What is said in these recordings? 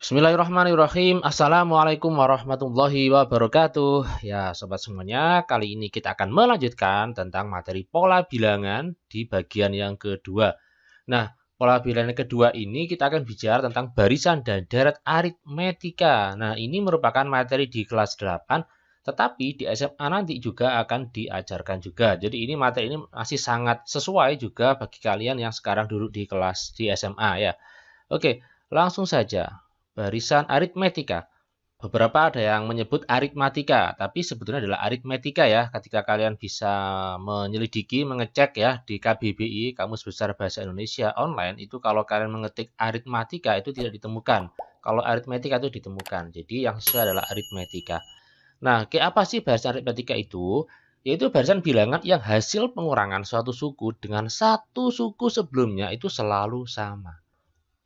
Bismillahirrahmanirrahim. Assalamualaikum warahmatullahi wabarakatuh. Ya, sobat semuanya, kali ini kita akan melanjutkan tentang materi pola bilangan di bagian yang kedua. Nah, pola bilangan yang kedua ini kita akan bicara tentang barisan dan deret aritmetika. Nah, ini merupakan materi di kelas 8, tetapi di SMA nanti juga akan diajarkan juga. Jadi ini materi ini masih sangat sesuai juga bagi kalian yang sekarang duduk di kelas di SMA ya. Oke, langsung saja. Barisan aritmetika. Beberapa ada yang menyebut aritmatika, tapi sebetulnya adalah aritmetika ya. Ketika kalian bisa menyelidiki, mengecek ya di KBBI, Kamus Besar Bahasa Indonesia online, itu kalau kalian mengetik aritmatika itu tidak ditemukan. Kalau aritmetika itu ditemukan. Jadi yang sesuai adalah aritmetika. Nah, kayak apa sih barisan aritmetika itu? Yaitu barisan bilangan yang hasil pengurangan suatu suku dengan satu suku sebelumnya itu selalu sama.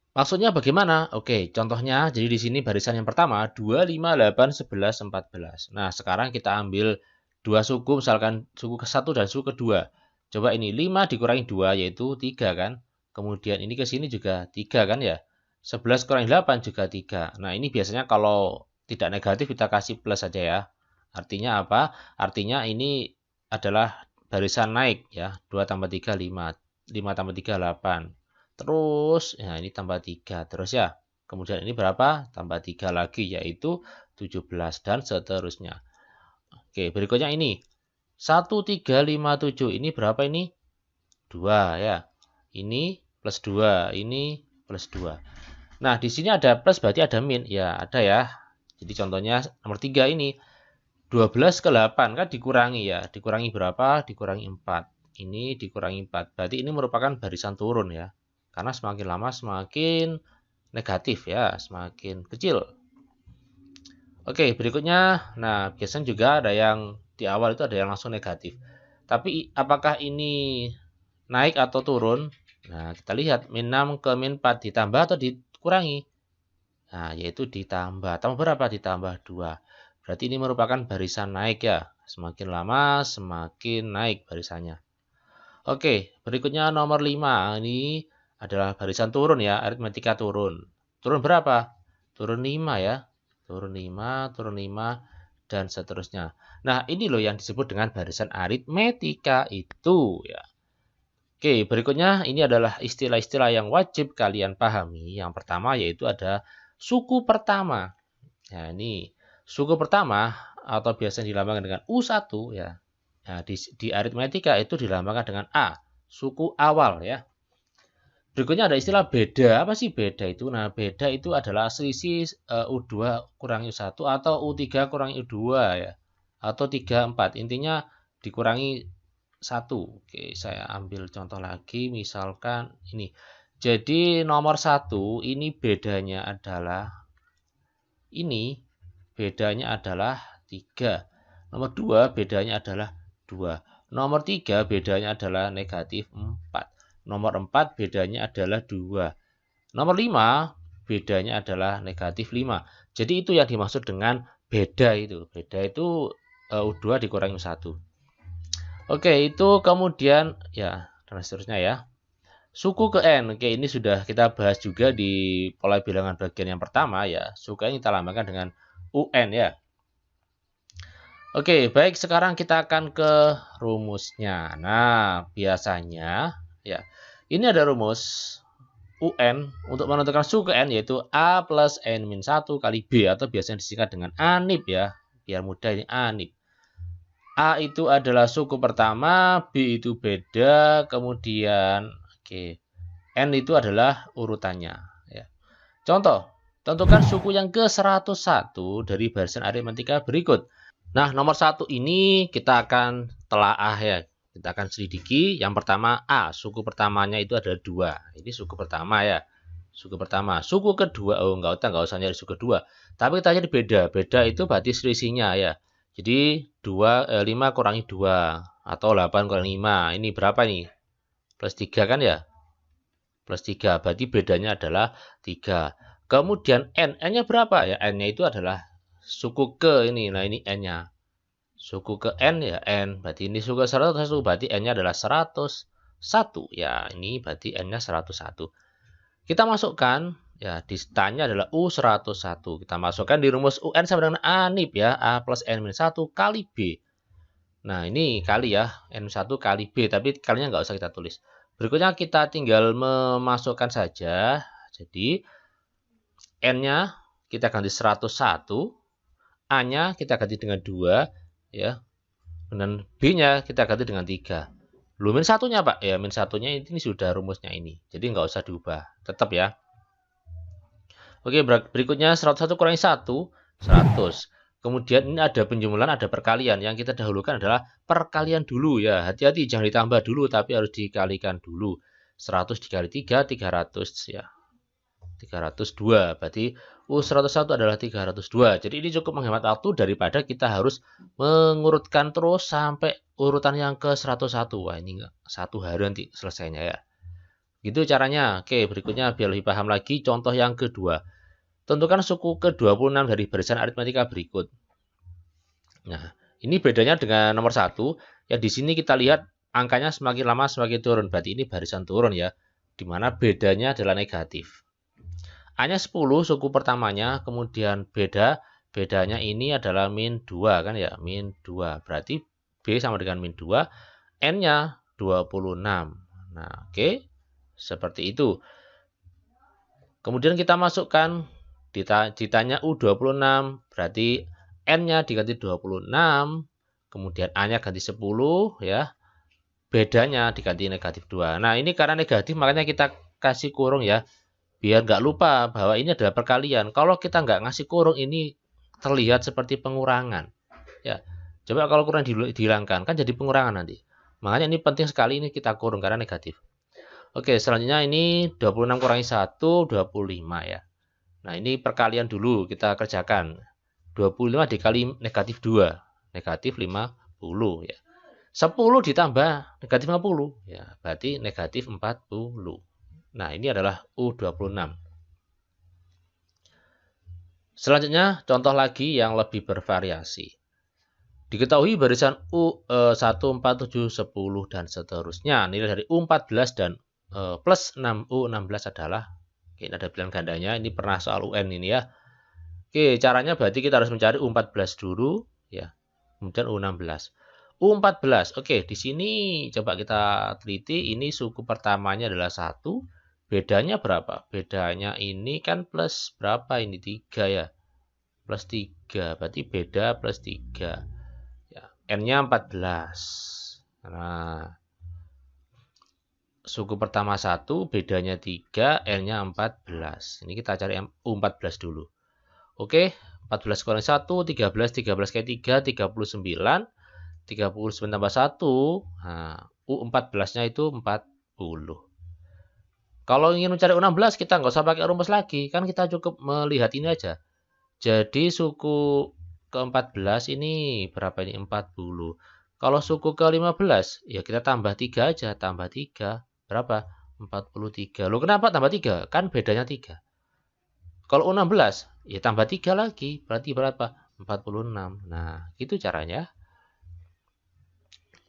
Maksudnya bagaimana? Oke, contohnya jadi di sini barisan yang pertama 2, 5, 8, 11, 14. Nah, sekarang kita ambil dua suku, misalkan suku ke-1 dan suku kedua. Coba ini 5 dikurangi 2 yaitu 3 kan. Kemudian ini ke sini juga 3 kan ya. 11 kurangi 8 juga 3. Nah, ini biasanya kalau tidak negatif kita kasih plus saja ya. Artinya apa? Artinya ini adalah barisan naik ya. 2 tambah 3 5. 5 tambah 3 8. Terus, ya ini tambah 3 terus ya. Kemudian ini berapa? Tambah 3 lagi, yaitu 17 dan seterusnya. Oke, berikutnya ini. 1, 3, 5, 7. Ini berapa ini? 2 ya. Ini plus 2, ini plus 2. Nah, di sini ada plus berarti ada min. Ya, ada ya. Jadi contohnya nomor 3 ini. 12 ke 8 kan dikurangi ya. Dikurangi berapa? Dikurangi 4. Ini dikurangi 4. Berarti ini merupakan barisan turun ya. Karena semakin lama semakin negatif ya, semakin kecil. Oke, berikutnya, nah biasanya juga ada yang di awal itu ada yang langsung negatif. Tapi apakah ini naik atau turun? Nah, kita lihat min 6 ke min 4 ditambah atau dikurangi? Nah, yaitu ditambah. Tambah berapa? Ditambah 2. Berarti ini merupakan barisan naik ya. Semakin lama semakin naik barisannya. Oke, berikutnya nomor 5. Ini adalah barisan turun ya, aritmetika turun. Turun berapa? Turun 5 ya. Turun 5, turun 5, dan seterusnya. Nah, ini loh yang disebut dengan barisan aritmetika itu ya. Oke, berikutnya ini adalah istilah-istilah yang wajib kalian pahami. Yang pertama yaitu ada suku pertama. Nah, ini suku pertama atau biasa dilambangkan dengan U1 ya. Nah, di aritmetika itu dilambangkan dengan A, suku awal ya. Berikutnya ada istilah beda. Apa sih beda itu? Nah, beda itu adalah selisih U2 kurangi U1 atau U3 kurangi U2 ya. Atau 3, 4. Intinya dikurangi 1. Oke, saya ambil contoh lagi. Misalkan ini. Jadi nomor 1 ini bedanya adalah ini. Bedanya adalah 3. Nomor 2 bedanya adalah 2. Nomor 3 bedanya adalah negatif 4. Nomor 4 bedanya adalah 2. Nomor 5 bedanya adalah negatif 5. Jadi itu yang dimaksud dengan beda itu. Beda itu U2 dikurangi 1. Oke, itu kemudian ya dan seterusnya ya. Suku ke N. Oke, ini sudah kita bahas juga di pola bilangan bagian yang pertama ya. Suku N kita lambangkan dengan UN ya. Oke, baik, sekarang kita akan ke rumusnya. Nah, biasanya ya, ini ada rumus UN untuk menentukan suku N yaitu A plus N min 1 kali B atau biasanya disingkat dengan ANIB ya. Biar mudah ini ANIB. A itu adalah suku pertama, B itu beda, kemudian oke, N itu adalah urutannya ya. Contoh, tentukan suku yang ke-101 dari barisan aritmetika berikut. Nah, nomor 1 ini kita akan telaah ya. Kita akan selidiki. Yang pertama A, suku pertamanya itu ada 2. Ini suku pertama ya. Suku pertama. Suku kedua, oh enggak usah nyari suku kedua. Tapi kita cari beda. Beda itu berarti selisihnya ya. Jadi 5 kurangi 2 atau 8 kurangi 5. Ini berapa nih? Plus 3 kan ya? Plus 3. Berarti bedanya adalah 3. Kemudian N. N-nya berapa ya? N-nya itu adalah suku ke ini. Nah, ini N-nya. Suku ke N ya N. Berarti ini suku 101. Berarti N-nya adalah 101. Ya, ini berarti N-nya 101. Kita masukkan Ya, ditanya adalah U101. Kita masukkan di rumus UN sama dengan A NIP ya. A plus N-1 kali B. Nah, ini kali ya. N1 kali B. Tapi kalinya nggak usah kita tulis. Berikutnya kita tinggal memasukkan saja. Jadi, N-nya kita ganti 101. A-nya kita ganti dengan 2. Ya. Dan B-nya kita ganti dengan 3. Lu min satunya, Pak. Ya, min satunya ini sudah rumusnya ini. Jadi nggak usah diubah. Tetap ya. Oke, berikutnya 101 kurangi 1, 100. Kemudian ini ada penjumlahan, ada perkalian. Yang kita dahulukan adalah perkalian dulu ya. Hati-hati, jangan ditambah dulu, tapi harus dikalikan dulu. 100 dikali 3, 300 ya. 302, berarti U101 adalah 302. Jadi ini cukup menghemat waktu daripada kita harus mengurutkan terus sampai urutan yang ke 101. Wah, ini enggak 1 hari nanti selesainya ya. Gitu caranya. Oke, berikutnya biar lebih paham lagi, contoh yang kedua. Tentukan suku ke-26 dari barisan aritmatika berikut. Nah, ini bedanya dengan nomor 1. Ya, di sini kita lihat angkanya semakin lama semakin turun. Berarti ini barisan turun ya. Dimana bedanya adalah negatif. A-nya 10 suku pertamanya, kemudian bedanya ini adalah min 2 kan ya, min 2. Berarti B sama dengan min 2, N-nya 26. Nah, oke. Seperti itu. Kemudian kita masukkan, ditanya U26, berarti N-nya diganti 26, kemudian A-nya ganti 10, ya. Bedanya diganti negatif 2. Nah, ini karena negatif, makanya kita kasih kurung ya. Biar nggak lupa bahwa ini adalah perkalian. Kalau kita nggak ngasih kurung, ini terlihat seperti pengurangan. Ya, coba kalau kurang dihilangkan, kan jadi pengurangan nanti. Makanya ini penting sekali ini kita kurung karena negatif. Oke, selanjutnya ini 26 kurangi 1, 25 ya. Nah, ini perkalian dulu kita kerjakan. 25 dikali negatif 2, negatif 50 ya. 10 ditambah negatif 50 ya, berarti negatif 40. Nah, ini adalah U26. Selanjutnya, contoh lagi yang lebih bervariasi. Diketahui barisan U1, 4, 7, 10, dan seterusnya. Nilai dari U14 dan plus 6 U16 adalah, oke, ini ada pilihan gandanya, ini pernah soal UN ini ya. Oke, caranya berarti kita harus mencari U14 dulu ya, kemudian U16. U14, oke, di sini coba kita teliti, ini suku pertamanya adalah 1, bedanya berapa? Bedanya ini kan plus berapa ini? 3 ya, plus 3, berarti beda plus 3 ya, N-nya 14. Nah, suku pertama 1, bedanya 3, N-nya 14. Ini kita cari U14 dulu. Oke, 14 kurangi 1, 13, 13 kali 3, 39. 39 tambah 1, nah, U14-nya itu 40. Kalau ingin mencari U16, kita nggak usah pakai rumus lagi. Kan kita cukup melihat ini aja. Jadi suku ke-14 ini berapa ini? 40. Kalau suku ke-15, ya kita tambah 3 aja. Tambah 3. Berapa? 43. Loh, kenapa tambah 3? Kan bedanya 3. Kalau U16, ya tambah 3 lagi. Berarti berapa? 46. Nah, gitu caranya.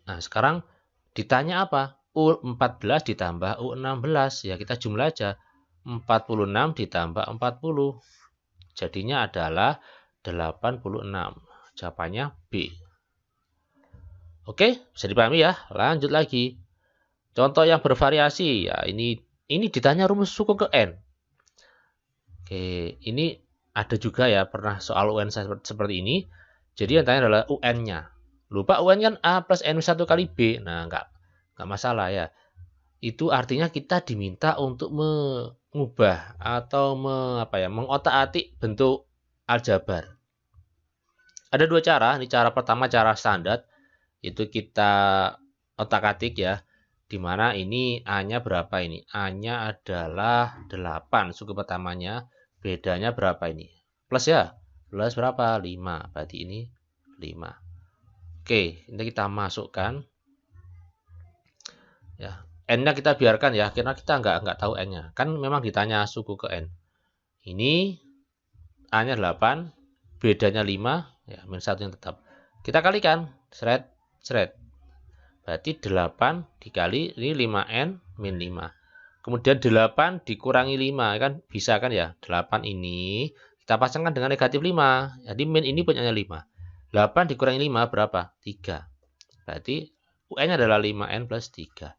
Nah, sekarang ditanya apa? U14 ditambah U16. Ya, kita jumlah aja. 46 ditambah 40. Jadinya adalah 86. Jawabannya B. Oke, bisa dipahami ya. Lanjut lagi. Contoh yang bervariasi. Ya, ini ditanya rumus suku ke N. Oke, ini ada juga ya, pernah soal UN seperti ini. Jadi yang tanya adalah UN-nya. Lupa UN kan A plus N1 kali B. Nah, nggak masalah ya. Itu artinya kita diminta untuk mengubah atau mengotak-atik bentuk aljabar. Ada dua cara. Ini cara pertama, cara standar. Itu kita otak-atik ya. Dimana ini A-nya berapa ini? A-nya adalah 8 suku pertamanya. Bedanya berapa ini? Plus ya. Plus berapa? 5. Berarti ini 5. Oke, ini kita masukkan. Ya, N-nya kita biarkan ya, karena kita nggak tahu N-nya. Kan memang ditanya suku ke N. Ini A-nya 8, bedanya 5, ya, min 1 yang tetap. Kita kalikan, seret. Berarti 8 dikali ini 5N min 5. Kemudian 8 dikurangi 5, kan bisa kan ya? 8 ini kita pasangkan dengan negatif 5. Jadi min ini punyanya 5. 8 dikurangi 5 berapa? 3. Berarti UN adalah 5N plus 3.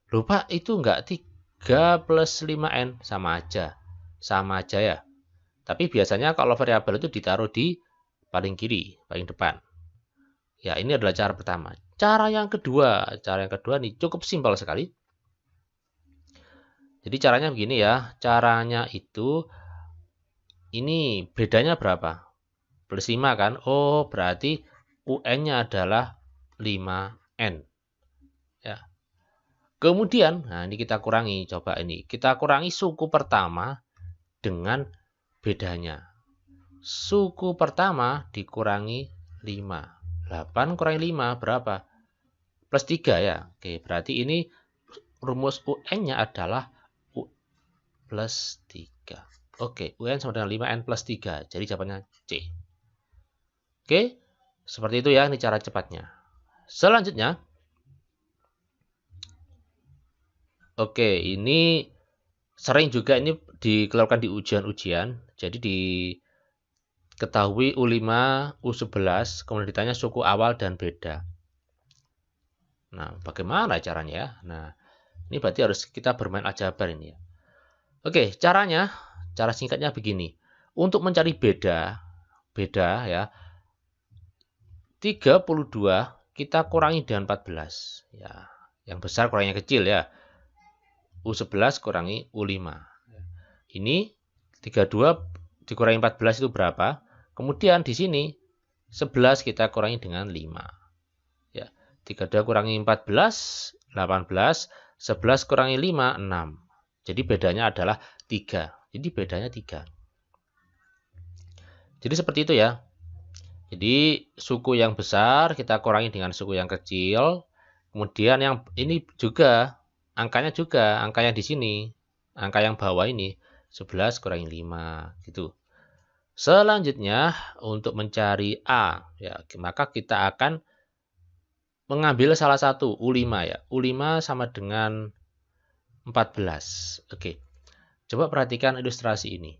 Lupa itu enggak 3 plus 5N? Sama aja. Sama aja ya. Tapi biasanya kalau variabel itu ditaruh di paling kiri, paling depan. Ya, ini adalah cara pertama. Cara yang kedua nih cukup simpel sekali. Jadi caranya begini ya. Caranya itu ini bedanya berapa? Plus 5 kan? Oh, berarti UN-nya adalah 5N. Ya. Kemudian, nah ini kita kurangi, coba ini. Kita kurangi suku pertama dengan bedanya. Suku pertama dikurangi 5. 8 kurangi 5 berapa? Plus 3 ya. Oke, berarti ini rumus UN-nya adalah U plus 3. Oke, UN sama dengan 5N plus 3. Jadi jawabannya C. Oke, seperti itu ya, ini cara cepatnya. Selanjutnya, oke, ini sering juga ini dikeluarkan di ujian-ujian. Jadi diketahui U5, U11, kemudian ditanya suku awal dan beda. Nah, bagaimana caranya ya? Nah, ini berarti harus kita bermain aljabar ini ya. Oke, cara singkatnya begini. Untuk mencari beda ya, 32 kita kurangi dengan 14. Ya, yang besar kurangi yang kecil ya. U11 kurangi U5. Ini 32 dikurangi 14 itu berapa? Kemudian di sini 11 kita kurangi dengan 5. Ya, 32 kurangi 14, 18. 11 kurangi 5, 6. Jadi bedanya adalah 3. Jadi bedanya 3. Jadi seperti itu ya. Jadi suku yang besar kita kurangi dengan suku yang kecil. Kemudian yang ini juga angkanya di sini. Angka yang bawah ini 11 kurangi 5 gitu. Selanjutnya untuk mencari A ya, maka kita akan mengambil salah satu U5 ya. U5 sama dengan 14. Oke. Coba perhatikan ilustrasi ini.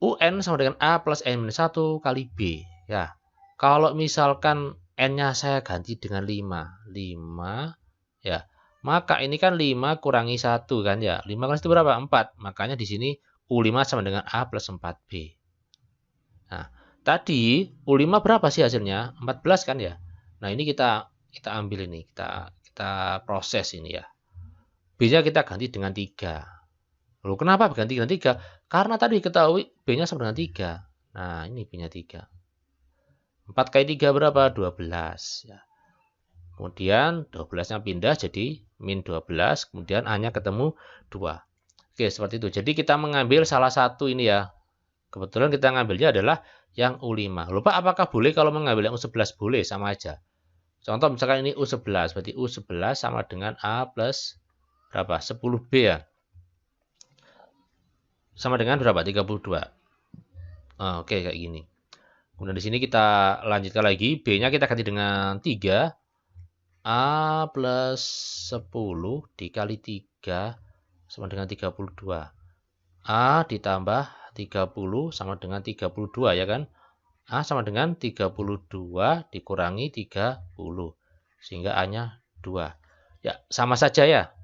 UN sama dengan A plus N-1 kali B. Ya, kalau misalkan N-nya saya ganti dengan 5. 5, ya. Maka ini kan 5 kurangi 1 kan ya. 5 kurangi 1 berapa? 4. Makanya di sini U5 sama dengan A plus 4B. Nah, tadi U5 berapa sih hasilnya? 14 kan ya. Nah, ini kita ambil ini. Kita proses ini ya. B-nya kita ganti dengan 3. Lalu kenapa ganti dengan 3? Karena tadi ketahui B-nya sama dengan 3. Nah, ini B-nya 3. 4 kali 3 berapa? 12. Ya. Kemudian 12-nya pindah jadi min 12. Kemudian A-nya ketemu 2. Oke, seperti itu. Jadi kita mengambil salah satu ini ya. Kebetulan kita ngambilnya adalah yang U5. Lupa apakah boleh kalau mengambil yang U11? Boleh, sama aja. Contoh misalkan ini U11. Berarti U11 sama dengan A plus berapa? 10B ya. Sama dengan berapa? 32. Oke, kayak gini. Kemudian di sini kita lanjutkan lagi. B-nya kita ganti dengan 3. A plus 10 dikali 3 sama dengan 32. A ditambah 30 sama dengan 32 ya kan. A sama dengan 32 dikurangi 30. Sehingga A-nya 2. Ya, sama saja ya.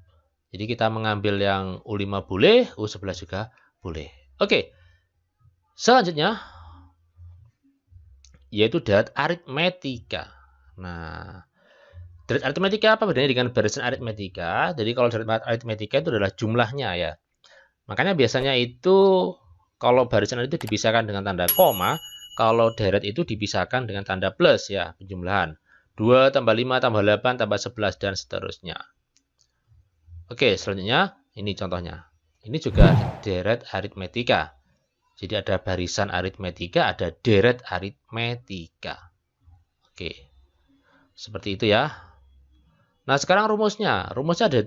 Jadi kita mengambil yang U5 boleh, U11 juga boleh. Oke. Selanjutnya yaitu deret aritmetika. Nah, deret aritmetika apa bedanya dengan barisan aritmetika? Jadi kalau deret aritmetika itu adalah jumlahnya ya. Makanya biasanya itu kalau barisan itu dipisahkan dengan tanda koma, kalau deret itu dipisahkan dengan tanda plus ya, penjumlahan. 2 tambah 5 tambah 8 tambah 11 dan seterusnya. Oke, selanjutnya ini contohnya. Ini juga deret aritmetika. Jadi ada barisan aritmetika, ada deret aritmetika. Oke, seperti itu ya. Nah, sekarang rumusnya. Rumusnya ada...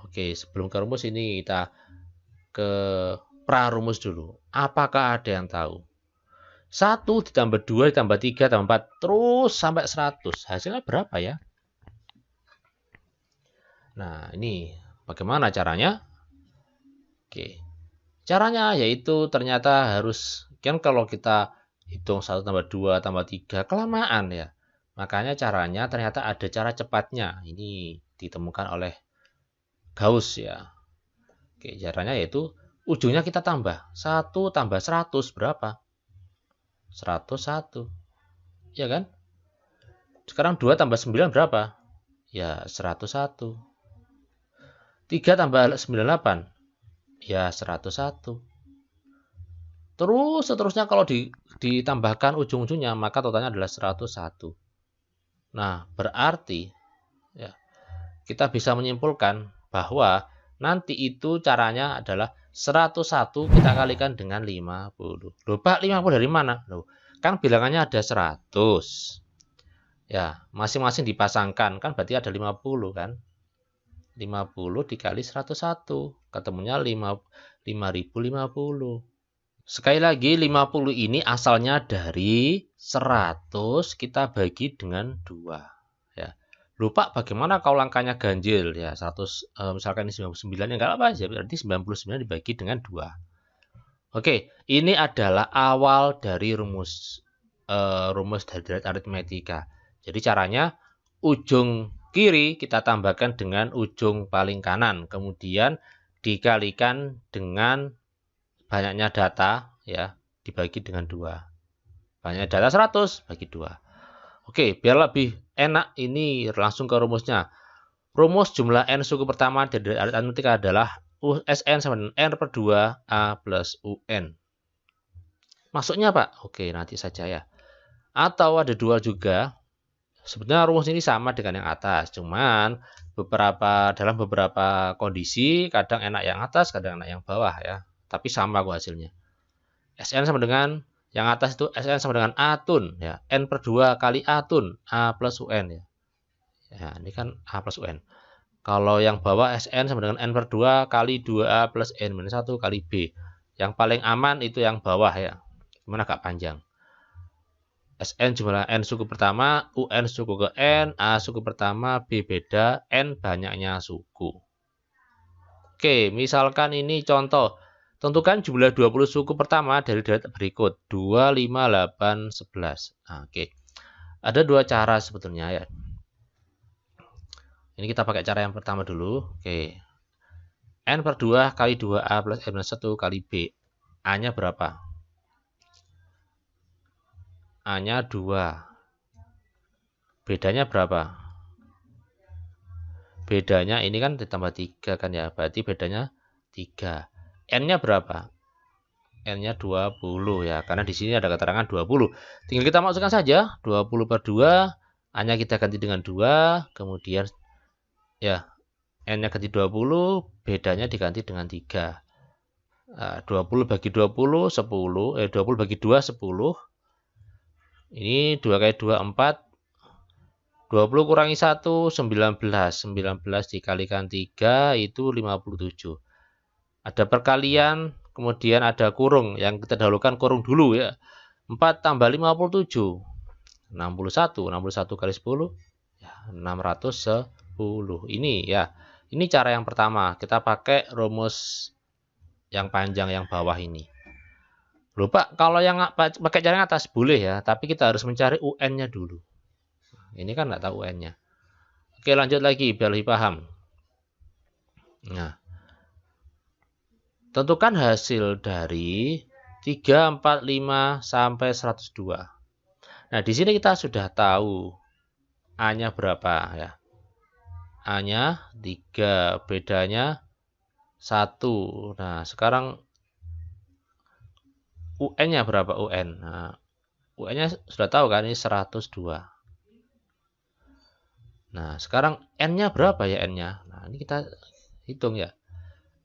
Oke, sebelum ke rumus ini kita ke prarumus dulu. Apakah ada yang tahu? 1 ditambah 2 ditambah 3 ditambah 4 terus sampai 100. Hasilnya berapa ya? Nah, ini Bagaimana caranya? Oke. Caranya yaitu ternyata harus, kan kalau kita hitung 1 tambah 2 tambah 3 kelamaan ya. Makanya caranya ternyata ada cara cepatnya. Ini ditemukan oleh Gauss ya. Oke, caranya yaitu ujungnya kita tambah. 1 tambah 100 berapa? 101. Ya kan? Sekarang 2 tambah 9 berapa? Ya 101. 3 tambah 98. Ya 101. Terus seterusnya kalau ditambahkan ujung-ujungnya maka totalnya adalah 101. Nah, berarti ya, kita bisa menyimpulkan bahwa nanti itu caranya adalah 101 kita kalikan dengan 50. Loh, Pak, 50 dari mana? Loh, kan bilangannya ada 100. Ya, masing-masing dipasangkan kan berarti ada 50 kan? 50 dikali 101, ketemunya 5050. Sekali lagi 50 ini asalnya dari 100 kita bagi dengan 2 ya. Lupa bagaimana kalau angkanya ganjil ya 100 misalkan ini 99 ya enggak apa-apa ya, berarti 99 dibagi dengan 2. Oke, ini adalah awal dari rumus dari aritmetika. Jadi caranya ujung kiri kita tambahkan dengan ujung paling kanan, kemudian dikalikan dengan banyaknya data ya, dibagi dengan 2. Banyaknya data 100 bagi 2. Oke, biar lebih enak ini langsung ke rumusnya. Rumus jumlah n suku pertama dari aritmetika adalah Sn sama dengan n per 2 A plus UN. Maksudnya Pak? Oke, nanti saja ya. Atau ada dua juga. Sebenarnya rumus ini sama dengan yang atas, cuman dalam beberapa kondisi kadang enak yang atas, kadang enak yang bawah ya. Tapi sama kok hasilnya. Sn sama dengan yang atas itu Sn sama dengan A tun ya. N per 2 kali A tun A plus UN ya. Ya, ini kan A plus UN. Kalau yang bawah Sn sama dengan N per 2 kali 2A plus N minus 1 kali B. Yang paling aman itu yang bawah ya. Cuman agak panjang. Sn jumlah N suku pertama, UN suku ke N, A suku pertama, B beda, N banyaknya suku. Oke, misalkan ini contoh. Tentukan jumlah 20 suku pertama dari data berikut. 2, 5, 8, 11. Nah, oke. Ada dua cara sebetulnya ya. Ini kita pakai cara yang pertama dulu. Oke. N per 2 kali 2A plus N minus 1 kali B. A-nya berapa? A-nya 2. Bedanya berapa? Bedanya ini kan ditambah 3 kan ya. Berarti bedanya 3. N-nya berapa? N-nya 20 ya. Karena di sini ada keterangan 20. Tinggal kita masukkan saja. 20 per 2. A-nya kita ganti dengan 2. Kemudian ya N-nya ganti 20. Bedanya diganti dengan 3. 20 bagi 20, 10. 20 bagi 2, 10. Ini 2 kali 2, 4. 20 kurangi 1, 19. 19 dikalikan 3, itu 57. Ada perkalian, kemudian ada kurung. Yang kita dahulukan kurung dulu ya. 4 tambah 57. 61. 61 kali 10. Ya, 610. Ini ya. Ini cara yang pertama. Kita pakai rumus yang panjang yang bawah ini. Lupa, kalau yang pakai cara yang atas boleh ya. Tapi kita harus mencari UN-nya dulu. Ini kan nggak tahu UN-nya. Oke, lanjut lagi biar lebih paham. Nah. Tentukan hasil dari 3, 4, 5 sampai 102. Nah, di sini kita sudah tahu A-nya berapa ya. A-nya 3, bedanya 1. Nah, sekarang UN-nya berapa UN? Nah, UN-nya sudah tahu kan, ini 102. Nah, sekarang N-nya berapa ya N-nya? Nah, ini kita hitung ya.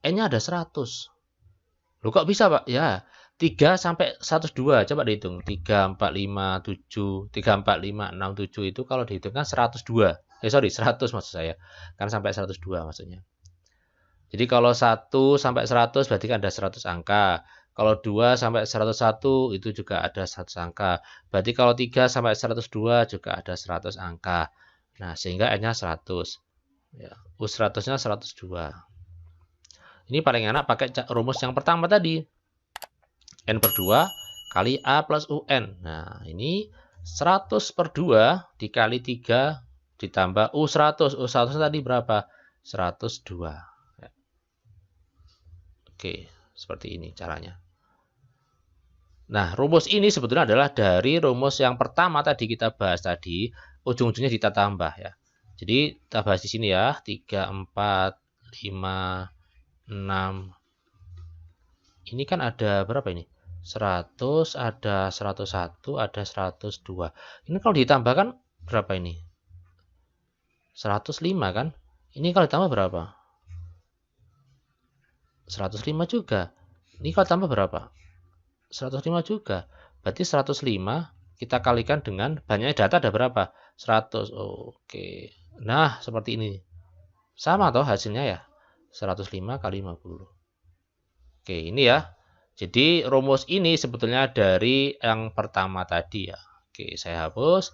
N-nya ada 100. Loh kok bisa Pak? Ya, 3 sampai 102. Coba dihitung. 3, 4, 5, 7. 3, 4, 5, 6, 7 itu kalau dihitung kan 102. 100 maksud saya. Kan sampai 102 maksudnya. Jadi kalau 1 sampai 100 berarti kan ada 100 angka. Kalau 2 sampai 101 itu juga ada 100 angka. Berarti kalau 3 sampai 102 juga ada 100 angka. Nah, sehingga N-nya 100. Ya, U100-nya 102. Ini paling enak pakai rumus yang pertama tadi. N per 2 kali A plus UN. Nah, ini 100 per 2 dikali 3 ditambah U100. U100 tadi berapa? 102. Ya. Oke, seperti ini caranya. Nah, rumus ini sebetulnya adalah dari rumus yang pertama tadi kita bahas tadi. Ujung-ujungnya kita tambah ya. Jadi kita bahas di sini ya. 3, 4, 5, 6. Ini kan ada berapa ini? 100, ada 101, ada 102. Ini kalau ditambahkan berapa ini? 105 kan? Ini kalau ditambah berapa? 105 juga. Ini kalau tambah berapa? 105 juga. Berarti 105 kita kalikan dengan banyaknya data ada berapa? 100. Oke. Nah, seperti ini. Sama toh hasilnya ya? 105 kali 50. Oke, ini ya. Jadi rumus ini sebetulnya dari yang pertama tadi ya. Oke, saya hapus.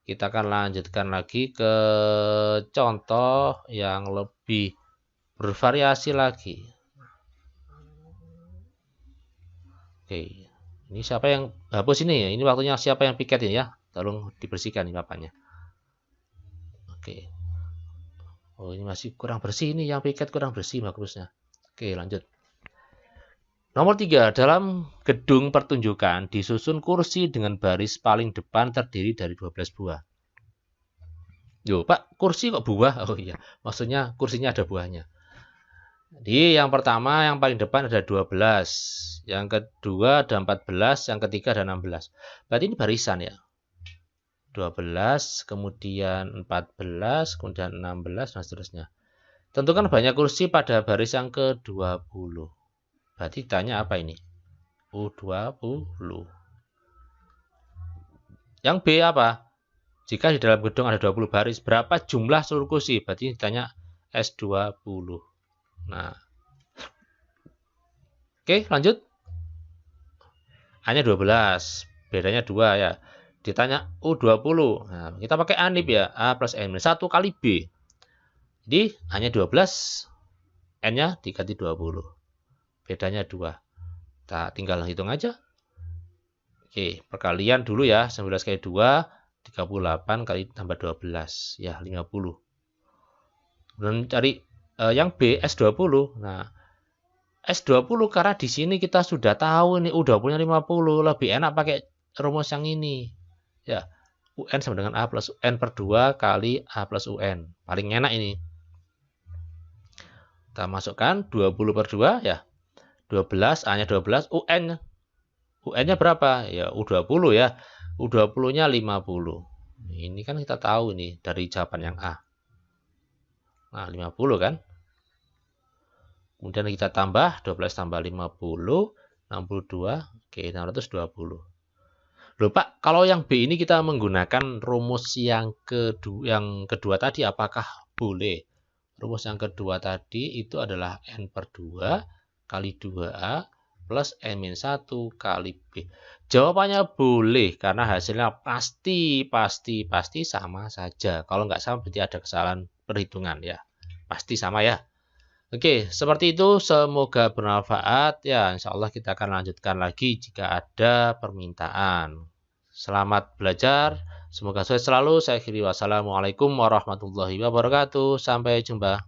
Kita akan lanjutkan lagi ke contoh yang lebih bervariasi lagi. Oke, ini siapa yang hapus ini ya? Ini waktunya siapa yang piket ini ya? Tolong dibersihkan ini papannya. Oke. Oh, ini masih kurang bersih ini, yang piket kurang bersih bagusnya. Oke, lanjut. Nomor 3, dalam gedung pertunjukan disusun kursi dengan baris paling depan terdiri dari 12 buah. Yo, Pak, kursi kok buah? Oh iya, maksudnya kursinya ada buahnya. Jadi yang pertama yang paling depan ada 12, yang kedua ada 14, yang ketiga ada 16. Berarti ini barisan ya. 12, kemudian 14, kemudian 16 dan seterusnya. Tentukan banyak kursi pada baris yang ke-20. Berarti ditanya apa ini? U20. Yang B apa? Jika di dalam gedung ada 20 baris, berapa jumlah seluruh kursi? Berarti ditanya S20. Nah. Oke, lanjut. A-nya 12, bedanya 2 ya. Ditanya U20. Nah, kita pakai ANIP ya. A plus N. 1 kali B. Jadi A-nya 12, N-nya diganti 20. Bedanya 2. Kita tinggal hitung aja. Oke, perkalian dulu ya. 19 kali 2, 38 kali tambah 12. Ya, 50. Kemudian cari yang B, S20. Nah, S20 karena di sini kita sudah tahu ini U20-nya 50. Lebih enak pakai rumus yang ini. Ya, UN sama dengan A plus N per 2 kali A plus UN. Paling enak ini. Kita masukkan 20 per 2 ya. 12, A-nya 12, UN-nya berapa? Ya, U20 ya. U20-nya 50. Ini kan kita tahu nih dari jawaban yang A. Nah, 50 kan? Kemudian kita tambah 12 tambah 50, 62, oke 620. Loh Pak, kalau yang B ini kita menggunakan rumus yang kedua tadi apakah boleh? Rumus yang kedua tadi itu adalah N per 2 kali 2A plus N-1 kali B. Jawabannya boleh karena hasilnya pasti sama saja. Kalau nggak sama berarti ada kesalahan perhitungan ya. Pasti sama ya. Oke, seperti itu. Semoga bermanfaat. Ya, insya Allah kita akan lanjutkan lagi jika ada permintaan. Selamat belajar. Semoga sukses selalu. Saya akhiri wassalamualaikum warahmatullahi wabarakatuh. Sampai jumpa.